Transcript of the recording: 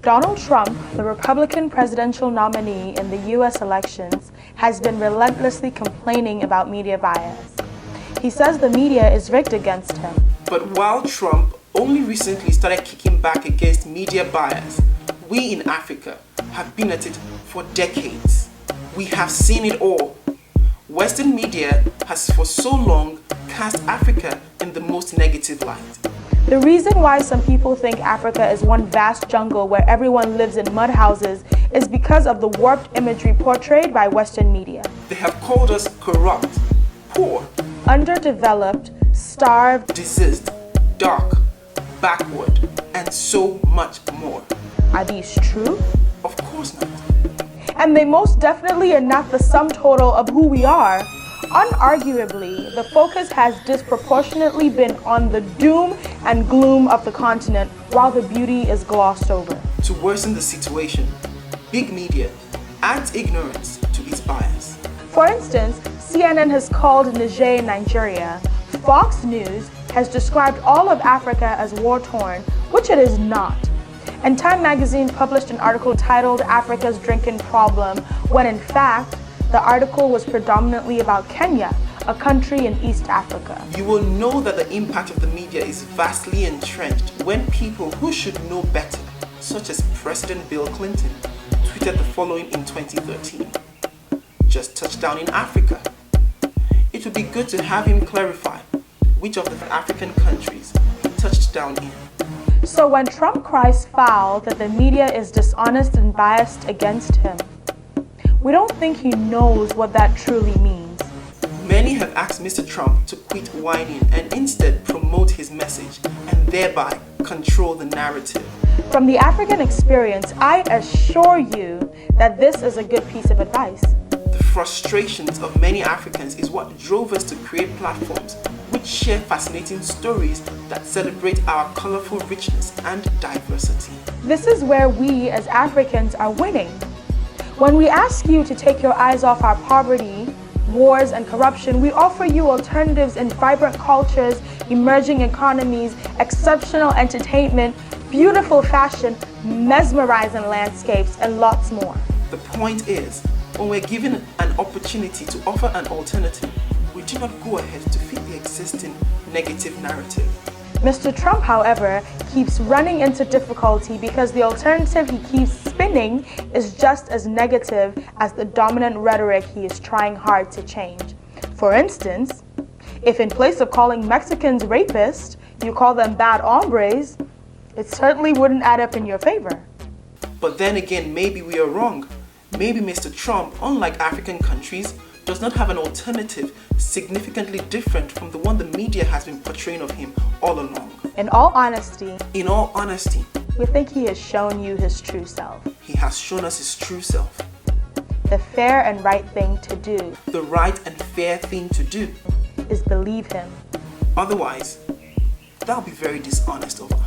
Donald Trump, the Republican presidential nominee in the U.S. elections, has been relentlessly complaining about media bias. He says the media is rigged against him. But while Trump only recently started kicking back against media bias, we in Africa have been at it for decades. We have seen it all. Western media has for so long cast Africa in the most negative light. The reason why some people think Africa is one vast jungle where everyone lives in mud houses is because of the warped imagery portrayed by Western media. They have called us corrupt, poor, underdeveloped, starved, diseased, dark, backward, and so much more. Are these true? Of course not. And they most definitely are not the sum total of who we are. Unarguably, the focus has disproportionately been on the doom and gloom of the continent, while the beauty is glossed over. To worsen the situation, big media adds ignorance to its bias. For instance, CNN has called Niger Nigeria. Fox News has described all of Africa as war-torn, which it is not. And Time magazine published an article titled Africa's Drinking Problem, when in fact, the article was predominantly about Kenya, a country in East Africa. You will know that the impact of the media is vastly entrenched when people who should know better, such as President Bill Clinton, tweeted the following in 2013. Just touched down in Africa. It would be good to have him clarify which of the African countries he touched down in. So when Trump cries foul that the media is dishonest and biased against him, we don't think he knows what that truly means. Many have asked Mr. Trump to quit whining and instead promote his message and thereby control the narrative. From the African experience, I assure you that this is a good piece of advice. The frustrations of many Africans is what drove us to create platforms which share fascinating stories that celebrate our colorful richness and diversity. This is where we as Africans are winning. When we ask you to take your eyes off our poverty, wars, and corruption, we offer you alternatives in vibrant cultures, emerging economies, exceptional entertainment, beautiful fashion, mesmerizing landscapes, and lots more. The point is, when we're given an opportunity to offer an alternative, we do not go ahead to fit the existing negative narrative. Mr. Trump, however, keeps running into difficulty because the alternative he keeps spinning is just as negative as the dominant rhetoric he is trying hard to change. For instance, if in place of calling Mexicans rapists, you call them bad hombres, it certainly wouldn't add up in your favor. But then again, maybe we are wrong. Maybe Mr. Trump, unlike African countries, does not have an alternative significantly different from the one the media has been portraying of him all along. In all honesty, we think he has shown you his true self. He has shown us his true self. The fair and right thing to do. The right and fair thing to do is believe him. Otherwise, that would be very dishonest of us.